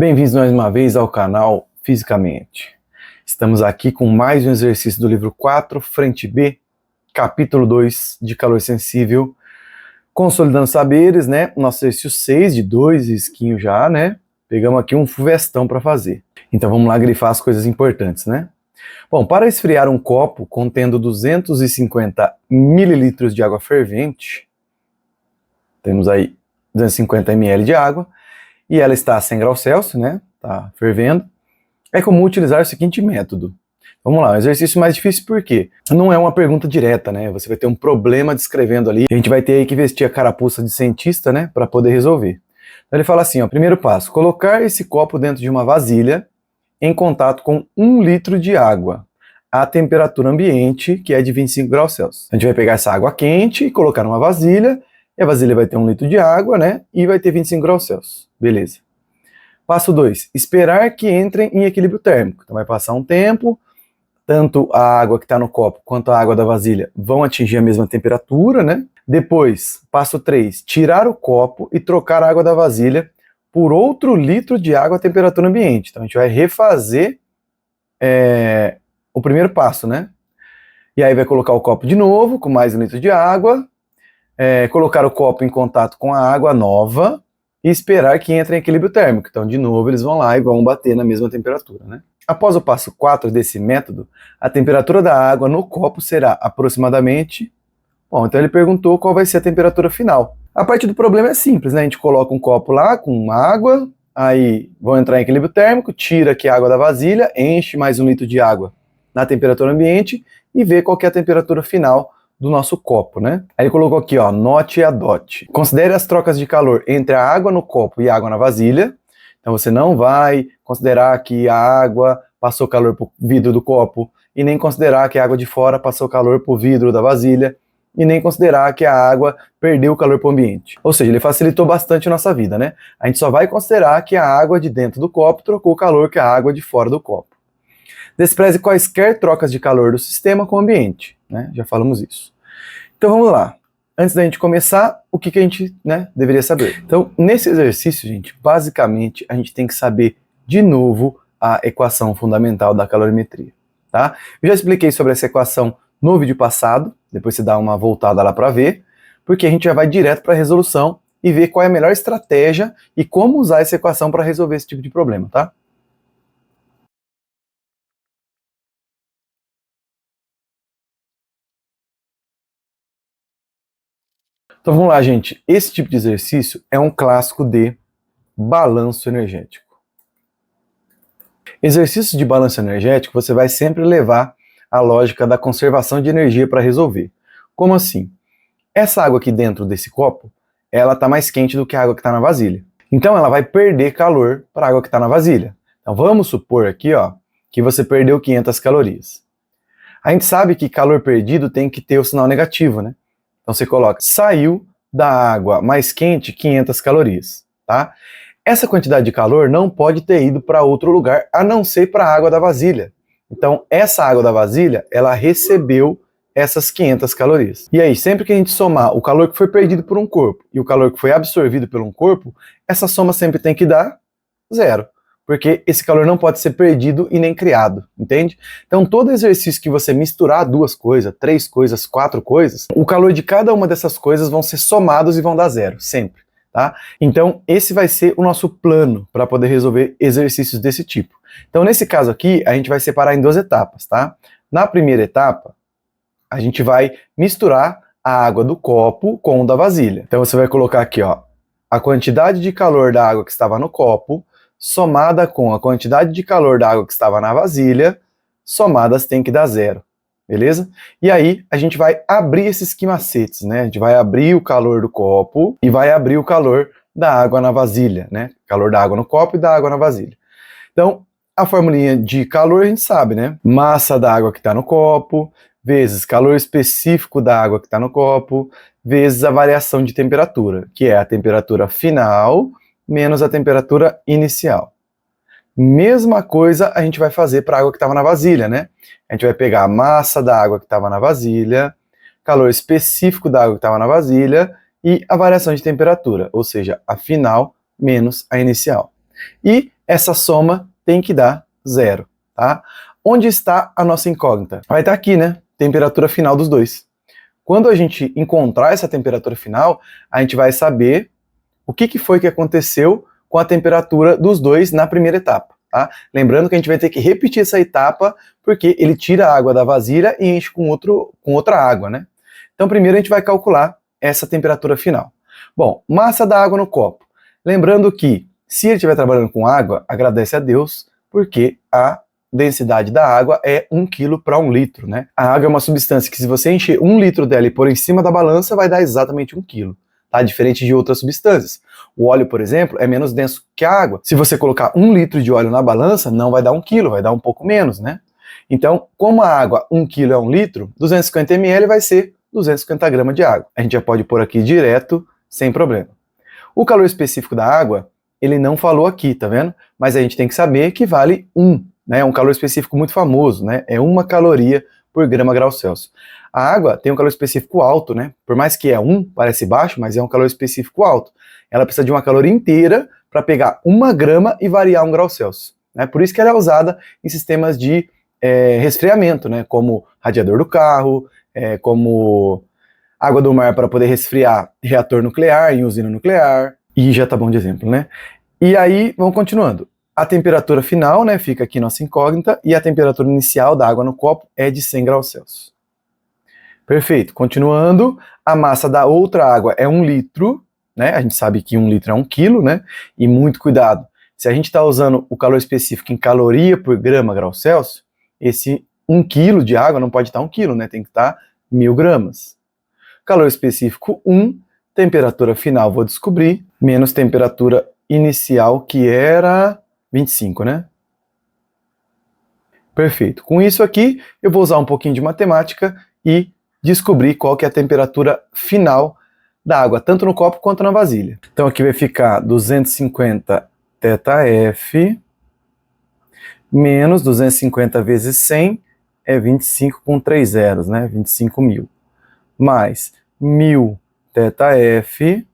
Bem-vindos mais uma vez ao canal Fisicamente. Estamos aqui com mais um exercício do livro 4, frente B, capítulo 2, de calor sensível, consolidando saberes, né? Nosso exercício 6, de 2 risquinhos já, né? Pegamos aqui um fuvestão para fazer. Então vamos lá grifar as coisas importantes, né? Bom, para esfriar um copo contendo 250 ml de água fervente, temos aí 250 ml de água, e ela está a 100 graus Celsius, né? Está fervendo. É comum utilizar o seguinte método. Vamos lá, um exercício mais difícil por quê? Não é uma pergunta direta, né? Você vai ter um problema descrevendo ali. A gente vai ter aí que vestir a carapuça de cientista, né? Para poder resolver. Então ele fala assim, ó, primeiro passo, colocar esse copo dentro de uma vasilha em contato com 1 litro de água à temperatura ambiente, que é de 25 graus Celsius. A gente vai pegar essa água quente e colocar numa vasilha, e a vasilha vai ter 1 litro de água, né? E vai ter 25 graus Celsius. Beleza. Passo 2. Esperar que entrem em equilíbrio térmico. Então vai passar um tempo, tanto a água que está no copo quanto a água da vasilha vão atingir a mesma temperatura, né? Depois, passo 3. Tirar o copo e trocar a água da vasilha por outro litro de água à temperatura ambiente. Então a gente vai refazer o primeiro passo, né? E aí vai colocar o copo de novo, com mais 1 litro de água, colocar o copo em contato com a água nova e esperar que entre em equilíbrio térmico. Então, de novo, eles vão lá e vão bater na mesma temperatura, né? Após o passo 4 desse método, a temperatura da água no copo será aproximadamente... Bom, então ele perguntou qual vai ser a temperatura final. A parte do problema é simples, né? A gente coloca um copo lá com água, aí vão entrar em equilíbrio térmico, tira aqui a água da vasilha, enche mais 1 litro de água na temperatura ambiente e vê qual que é a temperatura final do nosso copo, né? Aí ele colocou aqui, ó, note e adote. Considere as trocas de calor entre a água no copo e a água na vasilha. Então você não vai considerar que a água passou calor para o vidro do copo, e nem considerar que a água de fora passou calor para o vidro da vasilha, e nem considerar que a água perdeu o calor para o ambiente. Ou seja, ele facilitou bastante a nossa vida, né? A gente só vai considerar que a água de dentro do copo trocou o calor que a água de fora do copo. Despreze quaisquer trocas de calor do sistema com o ambiente, né? Já falamos isso. Então vamos lá. Antes da gente começar, o que a gente, né, deveria saber? Então, nesse exercício, gente, basicamente a gente tem que saber de novo a equação fundamental da calorimetria, tá? Eu já expliquei sobre essa equação no vídeo passado, depois você dá uma voltada lá para ver, porque a gente já vai direto para a resolução e ver qual é a melhor estratégia e como usar essa equação para resolver esse tipo de problema, tá? Então vamos lá, gente. Esse tipo de exercício é um clássico de balanço energético. Exercício de balanço energético, você vai sempre levar a lógica da conservação de energia para resolver. Como assim? Essa água aqui dentro desse copo, ela está mais quente do que a água que está na vasilha. Então ela vai perder calor para a água que está na vasilha. Então vamos supor aqui, ó, que você perdeu 500 calorias. A gente sabe que calor perdido tem que ter o sinal negativo, né? Então você coloca, saiu da água mais quente 500 calorias, tá? Essa quantidade de calor não pode ter ido para outro lugar, a não ser para a água da vasilha. Então essa água da vasilha, ela recebeu essas 500 calorias. E aí, sempre que a gente somar o calor que foi perdido por um corpo e o calor que foi absorvido por um corpo, essa soma sempre tem que dar zero. Porque esse calor não pode ser perdido e nem criado, entende? Então todo exercício que você misturar 2 coisas, 3 coisas, 4 coisas, o calor de cada uma dessas coisas vão ser somados e vão dar zero, sempre, tá? Então esse vai ser o nosso plano para poder resolver exercícios desse tipo. Então nesse caso aqui, a gente vai separar em 2 etapas, tá? Na primeira etapa, a gente vai misturar a água do copo com o da vasilha. Então você vai colocar aqui, ó, a quantidade de calor da água que estava no copo, somada com a quantidade de calor da água que estava na vasilha, somadas tem que dar zero, beleza? E aí a gente vai abrir esses macetes, né? A gente vai abrir o calor do copo e vai abrir o calor da água na vasilha, né? Calor da água no copo e da água na vasilha. Então, a formulinha de calor a gente sabe, né? Massa da água que está no copo, vezes calor específico da água que está no copo, vezes a variação de temperatura, que é a temperatura final menos a temperatura inicial. Mesma coisa a gente vai fazer para a água que estava na vasilha, né? A gente vai pegar a massa da água que estava na vasilha, calor específico da água que estava na vasilha e a variação de temperatura, ou seja, a final menos a inicial. E essa soma tem que dar 0, tá? Onde está a nossa incógnita? Vai estar aqui, né? Temperatura final dos dois. Quando a gente encontrar essa temperatura final, a gente vai saber o que foi que aconteceu com a temperatura dos dois na primeira etapa, tá? Lembrando que a gente vai ter que repetir essa etapa, porque ele tira a água da vasilha e enche com outra água, né? Então, primeiro a gente vai calcular essa temperatura final. Bom, massa da água no copo. Lembrando que, se ele estiver trabalhando com água, agradece a Deus, porque a densidade da água é 1 kg para 1 litro, né? A água é uma substância que, se você encher 1 litro dela e pôr em cima da balança, vai dar exatamente 1 kg, tá? Diferente de outras substâncias. O óleo, por exemplo, é menos denso que a água. Se você colocar 1 litro de óleo na balança, não vai dar 1 kg, vai dar um pouco menos, né? Então, como a água 1 kg é 1 litro, 250 ml vai ser 250 gramas de água. A gente já pode pôr aqui direto, sem problema. O calor específico da água, ele não falou aqui, tá vendo? Mas a gente tem que saber que vale 1, né? É um calor específico muito famoso, né? É 1 caloria por grama grau Celsius. A água tem um calor específico alto, né? Por mais que é 1, parece baixo, mas é um calor específico alto. Ela precisa de uma caloria inteira para pegar 1 grama e variar 1 grau Celsius, né? Por isso que ela é usada em sistemas de resfriamento, né? Como radiador do carro, como água do mar para poder resfriar reator nuclear em usina nuclear, e já tá bom de exemplo, né? E aí, vamos continuando. A temperatura final, né, fica aqui nossa incógnita, e a temperatura inicial da água no copo é de 100 graus Celsius. Perfeito. Continuando, a massa da outra água é 1 litro, né? A gente sabe que 1 litro é 1 quilo, né? E muito cuidado. Se a gente está usando o calor específico em caloria por grama grau Celsius, esse 1 quilo de água não pode estar 1 quilo, né? Tem que estar 1000 gramas. Calor específico 1, temperatura final vou descobrir, menos temperatura inicial, que era 25, né? Perfeito. Com isso aqui, eu vou usar um pouquinho de matemática e descobrir qual que é a temperatura final da água, tanto no copo quanto na vasilha. Então aqui vai ficar 250 ΔF menos 250 vezes 100 é 25 com 3 zeros, né? 25.000. Mais 1000 ΔF,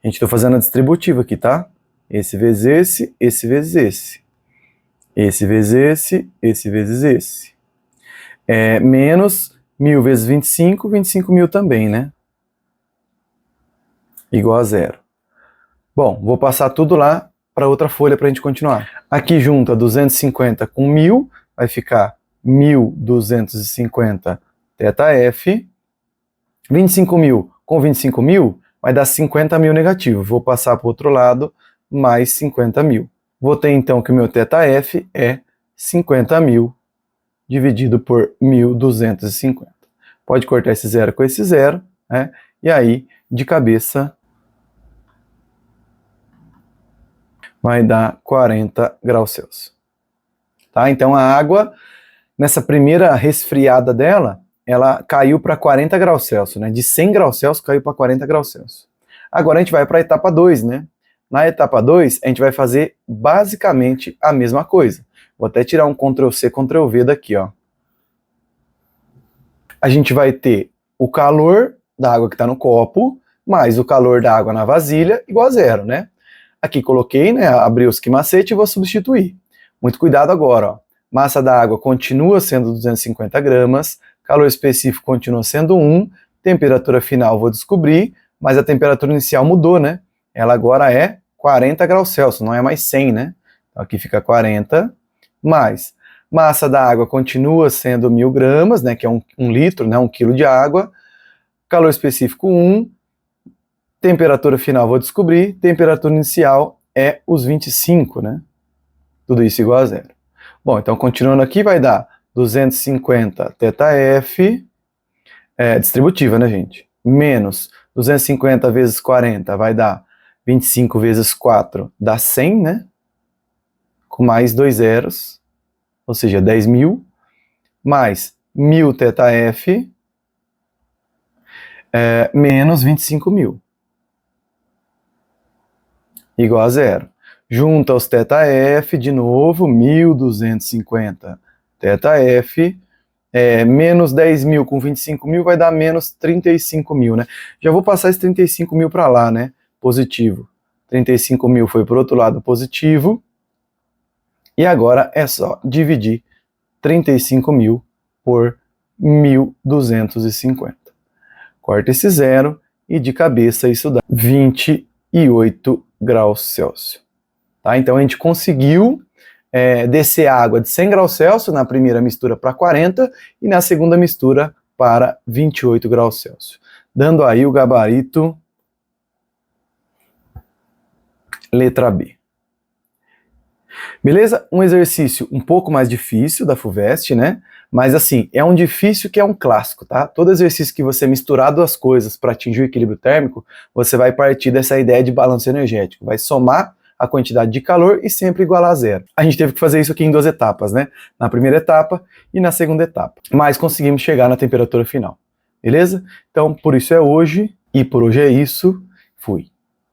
a gente está fazendo a distributiva aqui, tá? Esse vezes esse, esse vezes esse. Esse vezes esse vezes esse. Menos 1000 vezes 25, 25.000 também, né? Igual a 0. Bom, vou passar tudo lá para outra folha para a gente continuar. Aqui junta 250 com 1000, vai ficar 1250 ΔF. 25.000 com 25.000 vai dar 50.000 negativo. Vou passar para o outro lado, mais 50.000. Vou ter então que o meu ΔF é 50.000 dividido por 1.250. Pode cortar esse zero com esse zero, né? E aí, de cabeça, vai dar 40 graus Celsius. Tá? Então a água, nessa primeira resfriada dela, ela caiu para 40 graus Celsius, né? De 100 graus Celsius caiu para 40 graus Celsius. Agora a gente vai para a etapa 2, né? Na etapa 2, a gente vai fazer basicamente a mesma coisa. Vou até tirar um Ctrl+C, Ctrl+V daqui, ó. A gente vai ter o calor da água que está no copo, mais o calor da água na vasilha, igual a 0, né? Aqui coloquei, né? Abri o esquimacete e vou substituir. Muito cuidado agora, ó. Massa da água continua sendo 250 gramas, calor específico continua sendo 1, temperatura final vou descobrir, mas a temperatura inicial mudou, né? Ela agora é 40 graus Celsius, não é mais 100, né? Então aqui fica 40, mais massa da água continua sendo 1000 gramas, né? Que é 1 litro, né? 1 quilo de água, calor específico 1, temperatura final vou descobrir, temperatura inicial é os 25, né? Tudo isso igual a 0. Bom, então continuando aqui vai dar 250 ΔF, distributiva, né, gente? Menos 250 vezes 40 vai dar 25 vezes 4 dá 100, né? Com mais 2 zeros, ou seja, 10.000, mais 1000 ΔF, menos 25.000, igual a 0. Junta os ΔF, de novo, 1.250 ΔF, menos 10.000 com 25.000 vai dar menos 35.000, né? Já vou passar esse 35.000 para lá, né? Positivo. 35.000 foi para o outro lado positivo. E agora é só dividir 35.000 por 1.250. Corta esse zero e de cabeça isso dá 28 graus Celsius. Tá? Então a gente conseguiu descer a água de 100 graus Celsius na primeira mistura para 40 e na segunda mistura para 28 graus Celsius. Dando aí o gabarito letra B. Beleza? Um exercício um pouco mais difícil da FUVEST, né? Mas assim, é um difícil que é um clássico, tá? Todo exercício que você misturar duas coisas para atingir o equilíbrio térmico, você vai partir dessa ideia de balanço energético. Vai somar a quantidade de calor e sempre igualar a zero. A gente teve que fazer isso aqui em 2 etapas, né? Na primeira etapa e na segunda etapa. Mas conseguimos chegar na temperatura final. Beleza? Então, por isso é hoje e por hoje é isso. Fui.